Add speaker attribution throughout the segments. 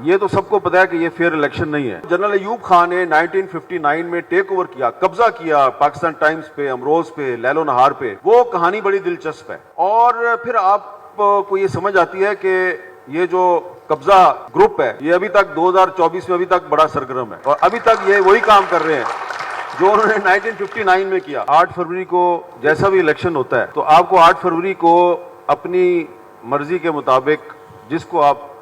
Speaker 1: ये तो सबको पता है कि ये फेयर इलेक्शन नहीं है। जनरल अयूब खान ने 1959 में टेक ओवर किया, कब्जा किया पाकिस्तान टाइम्स पे, अमरोज पे, लैलो नहार पे। वो कहानी बड़ी दिलचस्प है। और फिर आपको ये समझ आती है कि ये जो कब्जा ग्रुप है ये अभी तक 2024 में अभी तक बड़ा सरगर्म है और अभी तक ये वही काम कर रहे हैं जो उन्होंने 1959 में किया। 8 फरवरी को जैसा भी इलेक्शन होता है तो आपको 8 फरवरी को अपनी मर्जी के मुताबिक जिसको आप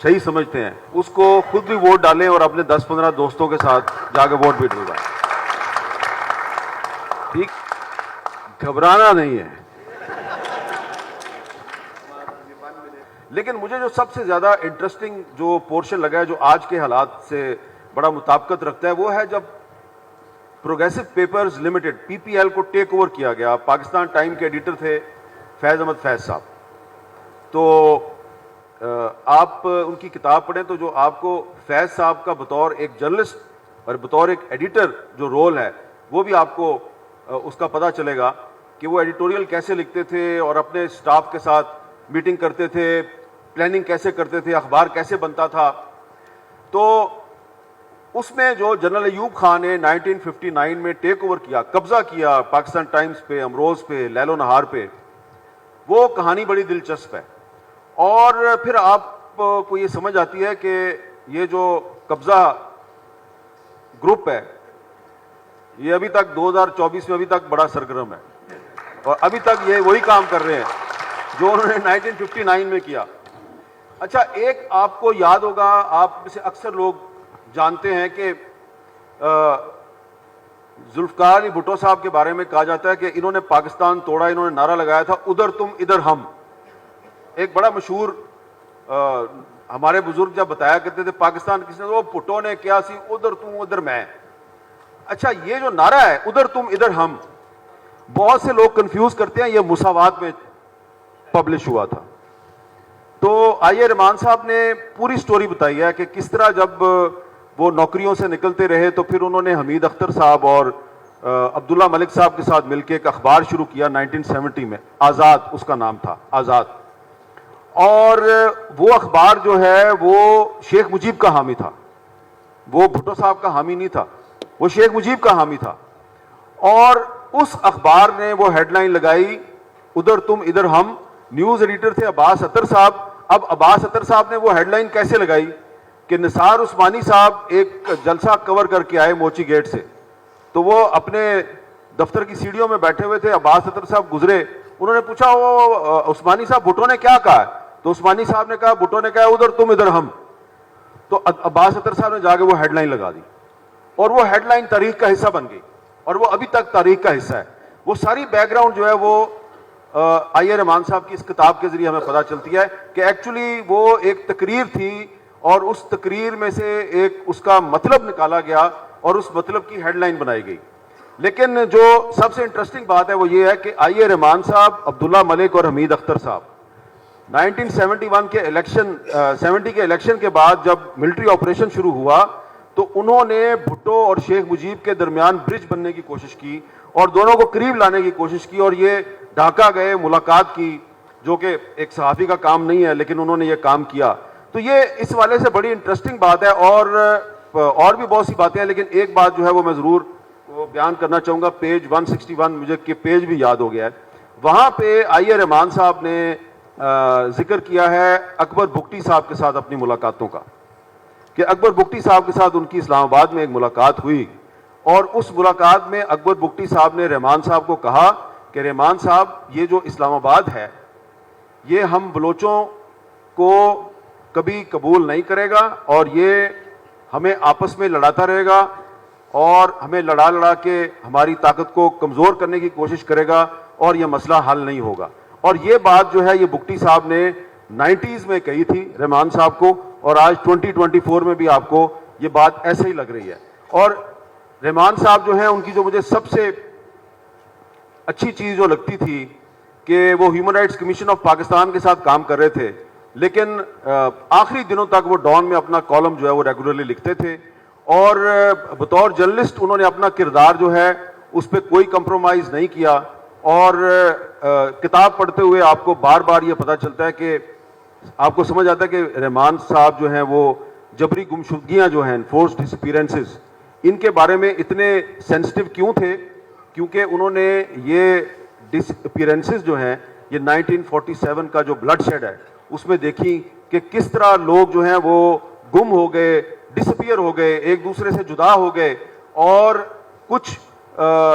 Speaker 1: सही समझते हैं उसको खुद भी वोट डालें और अपने 10-15 दोस्तों के साथ जाकर वोट भी डलवाएं। ठीक, घबराना नहीं है। लेकिन मुझे जो सबसे ज्यादा इंटरेस्टिंग जो पोर्शन लगा है, जो आज के हालात से बड़ा मुताबिकत रखता है, वो है जब प्रोग्रेसिव पेपर्स लिमिटेड पीपीएल को टेक ओवर किया गया। पाकिस्तान टाइम के एडिटर थे फैज अहमद फैज साहब। तो आप उनकी किताब पढ़ें तो जो आपको फैज साहब का बतौर एक जर्नलिस्ट और बतौर एक एडिटर जो रोल है वो भी आपको उसका पता चलेगा कि वो एडिटोरियल कैसे लिखते थे और अपने स्टाफ के साथ मीटिंग करते थे, प्लानिंग कैसे करते थे, अखबार कैसे बनता था। तो उसमें जो जनरल अयूब खान ने 1959 में टेक ओवर किया, कब्जा किया पाकिस्तान टाइम्स पे, अमरोज पे, लैलो नहार पे, वो कहानी बड़ी दिलचस्प है। और फिर आपको ये समझ आती है कि ये जो कब्जा ग्रुप है ये अभी तक 2024 में अभी तक बड़ा सरगर्म है और अभी तक ये वही काम कर रहे हैं जो उन्होंने 1959 में किया। अच्छा, एक आपको याद होगा, आप में से अक्सर लोग जानते हैं कि जुल्फकार अली भुट्टो साहब के बारे में कहा जाता है कि इन्होंने पाकिस्तान तोड़ा, इन्होंने नारा लगाया था उधर तुम इधर हम। एक बड़ा मशहूर हमारे बुजुर्ग जब बताया करते थे पाकिस्तान किसने, वो भुट्टो ने क्या सी उधर तुम उधर मैं। अच्छा, ये जो नारा है उधर तुम इधर हम, बहुत से लोग कंफ्यूज करते हैं ये मुसावात में पब्लिश हुआ था। तो आइए रहमान साहब ने पूरी स्टोरी बताई है कि किस तरह जब वो नौकरियों से निकलते रहे तो फिर उन्होंने हमीद अख्तर साहब और अब्दुल्ला मलिक साहब के साथ मिलकर एक अखबार शुरू किया 1970 में, आज़ाद उसका नाम था, आज़ाद। और वो अखबार जो है वो शेख मुजीब का हामी था, वो भुट्टो साहब का हामी नहीं था, वो शेख मुजीब का हामी था। और उस अखबार ने वो हेडलाइन लगाई उधर तुम इधर हम। न्यूज एडिटर थे अब्बास अतर साहब। अब अब्बास अतर साहब ने वो हेडलाइन कैसे लगाई कि निसार उस्मानी साहब एक जलसा कवर करके आए मोची गेट से, तो वो अपने दफ्तर की सीढ़ियों में बैठे हुए थे। अब्बास अतर साहब गुजरे, उन्होंने पूछा वो उस्मानी साहब भुट्टो ने क्या कहा, तो उस्मानी साहब ने कहा भुट्टो ने कहा उधर तुम इधर हम। तो अब्बास अतर साहब ने जाके वो हेडलाइन लगा दी और वो हेडलाइन तारीख का हिस्सा बन गई और वो अभी तक तारीख का हिस्सा है। वो सारी बैकग्राउंड जो है वो आइए रहमान साहब की इस किताब के जरिए हमें पता चलती है कि एक्चुअली वो एक तकरीर थी और उस तकरीर में से एक उसका मतलब निकाला गया और उस मतलब की हेडलाइन बनाई गई। लेकिन जो सबसे इंटरेस्टिंग बात है वो ये है कि आइए रहमान साहब, अब्दुल्ला मलिक और हमीद अख्तर साहब 1971 के इलेक्शन 70 के इलेक्शन के बाद जब मिलिट्री ऑपरेशन शुरू हुआ तो उन्होंने भुट्टो और शेख मुजीब के दरमियान ब्रिज बनने की कोशिश की और दोनों को करीब लाने की कोशिश की और ये ढाका गए, मुलाकात की, जो कि एक सहाफ़ी का काम नहीं है लेकिन उन्होंने ये काम किया। तो ये इस वाले से बड़ी इंटरेस्टिंग बात है और भी बहुत सी बातें हैं, लेकिन एक बात जो है वो मैं ज़रूर बयान करना चाहूँगा। पेज 161, मुझे कि पेज भी याद हो गया है, वहाँ पे आइए रहमान साहब ने जिक्र किया है अकबर बुगटी साहब के साथ अपनी मुलाकातों का, कि अकबर बुगटी साहब के साथ उनकी इस्लामाबाद में एक मुलाकात हुई और उस मुलाकात में अकबर बुगटी साहब ने रहमान साहब को कहा कि रहमान साहब, ये जो इस्लामाबाद है ये हम बलोचों को कभी कबूल नहीं करेगा और ये हमें आपस में लड़ाता रहेगा और हमें लड़ा लड़ा के हमारी ताकत को कमज़ोर करने की कोशिश करेगा और ये मसला हल नहीं होगा। और ये बात जो है ये बुगटी साहब ने 90s में कही थी रहमान साहब को और आज 2024 में भी आपको ये बात ऐसे ही लग रही है। और रहमान साहब जो हैं उनकी जो मुझे सबसे अच्छी चीज़ जो लगती थी कि वो human rights commission of Pakistan के साथ काम कर रहे थे, लेकिन आखिरी दिनों तक वो डॉन में अपना कॉलम जो है वो रेगुलरली लिखते थे और बतौर जर्नलिस्ट उन्होंने अपना किरदार जो है उस पर कोई कंप्रोमाइज़ नहीं किया। और किताब पढ़ते हुए आपको बार बार ये पता चलता है कि आपको समझ आता है कि रहमान साहब जो हैं वो जबरी गुमशुदगियां जो हैं, फोर्स डिसअपीयरेंसेस, इनके बारे में इतने सेंसिटिव क्यों थे? क्योंकि उन्होंने ये डिसअपीयरेंसेस जो हैं, ये 1947 का जो ब्लडशेड है उसमें देखी कि किस तरह लोग जो हैं वो गुम हो गए, डिसअपीयर हो गए, एक दूसरे से जुदा हो गए। और कुछ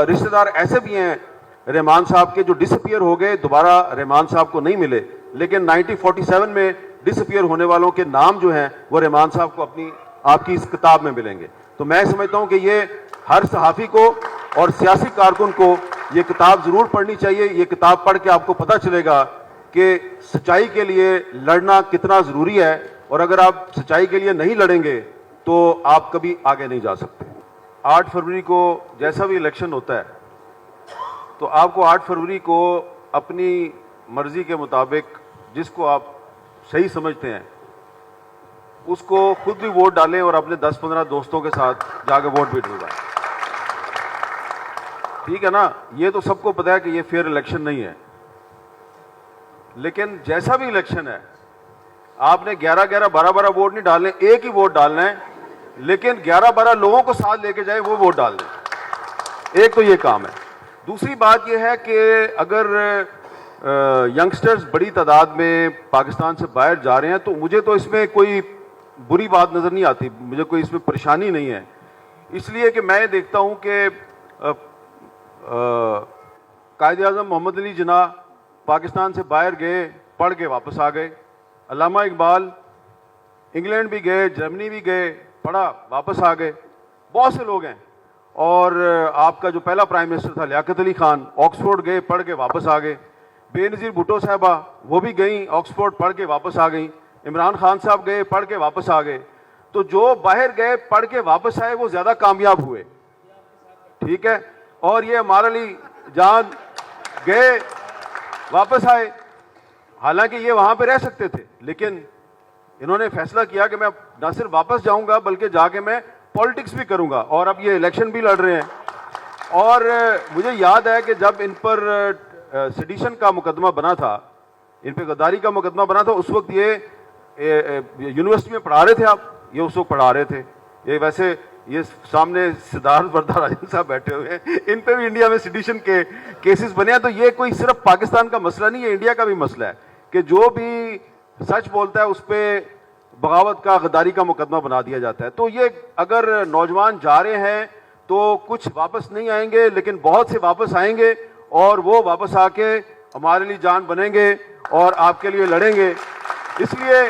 Speaker 1: रिश्तेदार ऐसे भी हैं रहमान साहब के जो डिसअपीयर हो गए, दोबारा रहमान साहब को नहीं मिले, लेकिन 1947 में डिसअपीयर होने वालों के नाम जो हैं वो रहमान साहब को आपकी इस किताब में मिलेंगे। तो मैं समझता हूं कि ये हर सहाफ़ी को और सियासी कारकुन को ये किताब ज़रूर पढ़नी चाहिए। ये किताब पढ़ के आपको पता चलेगा कि सच्चाई के लिए लड़ना कितना ज़रूरी है, और अगर आप सच्चाई के लिए नहीं लड़ेंगे तो आप कभी आगे नहीं जा सकते। 8 फरवरी को जैसा भी इलेक्शन होता है तो आपको 8 फरवरी को अपनी मर्जी के मुताबिक जिसको आप सही समझते हैं उसको खुद भी वोट डालें और अपने 10-15 दोस्तों के साथ जाकर वोट भी डलवाएं। ठीक है ना? ये तो सबको पता है कि ये फेयर इलेक्शन नहीं है, लेकिन जैसा भी इलेक्शन है आपने 11-11, 12-12 वोट नहीं डालने, एक ही वोट डालना है, लेकिन 11-12 लोगों को साथ लेके जाए वो वोट डाल दें। एक तो ये काम है। दूसरी बात यह है कि अगर यंगस्टर्स बड़ी तादाद में पाकिस्तान से बाहर जा रहे हैं तो मुझे तो इसमें कोई बुरी बात नज़र नहीं आती, मुझे कोई इसमें परेशानी नहीं है। इसलिए कि मैं देखता हूं कि कायद-ए-आज़म मोहम्मद अली जिन्ना पाकिस्तान से बाहर गए, पढ़ के वापस आ गए। अल्लामा इकबाल इंग्लैंड भी गए, जर्मनी भी गए, पढ़ा, वापस आ गए। बहुत से लोग हैं। और आपका जो पहला प्राइम मिनिस्टर था लियाकत अली खान, ऑक्सफोर्ड गए, पढ़ के वापस आ गए। बेनज़ीर भुट्टो साहबा वो भी गई, ऑक्सफोर्ड पढ़ के वापस आ गई। इमरान खान साहब गए, पढ़ के वापस आ गए। तो जो बाहर गए, पढ़ के वापस आए, वो ज़्यादा कामयाब हुए। ठीक है? और ये हमारे लिए जान गए, वापस आए, हालांकि ये वहां पे रह सकते थे, लेकिन इन्होंने फैसला किया कि मैं न सिर्फ वापस जाऊंगा बल्कि जाके मैं पॉलिटिक्स भी करूंगा। और अब ये इलेक्शन भी लड़ रहे हैं। और मुझे याद है कि जब इन पर सेडिशन का मुकदमा बना था, इन पे गद्दारी का मुकदमा बना था, उस वक्त ये यूनिवर्सिटी में पढ़ा रहे थे। आप ये उस वक्त पढ़ा रहे थे। ये वैसे ये सामने सिद्धार्थ वरदाराजन साहब बैठे हुए हैं, इन पे भी इंडिया में सेडिशन के केसेस बने हैं। तो ये कोई सिर्फ पाकिस्तान का मसला नहीं है, इंडिया का भी मसला है कि जो भी सच बोलता है उस पर बगावत का, गद्दारी का मुकदमा बना दिया जाता है। तो ये अगर नौजवान जा रहे हैं तो कुछ वापस नहीं आएंगे, लेकिन बहुत से वापस आएंगे और वो वापस आके हमारे लिए जान बनेंगे और आपके लिए लड़ेंगे। इसलिए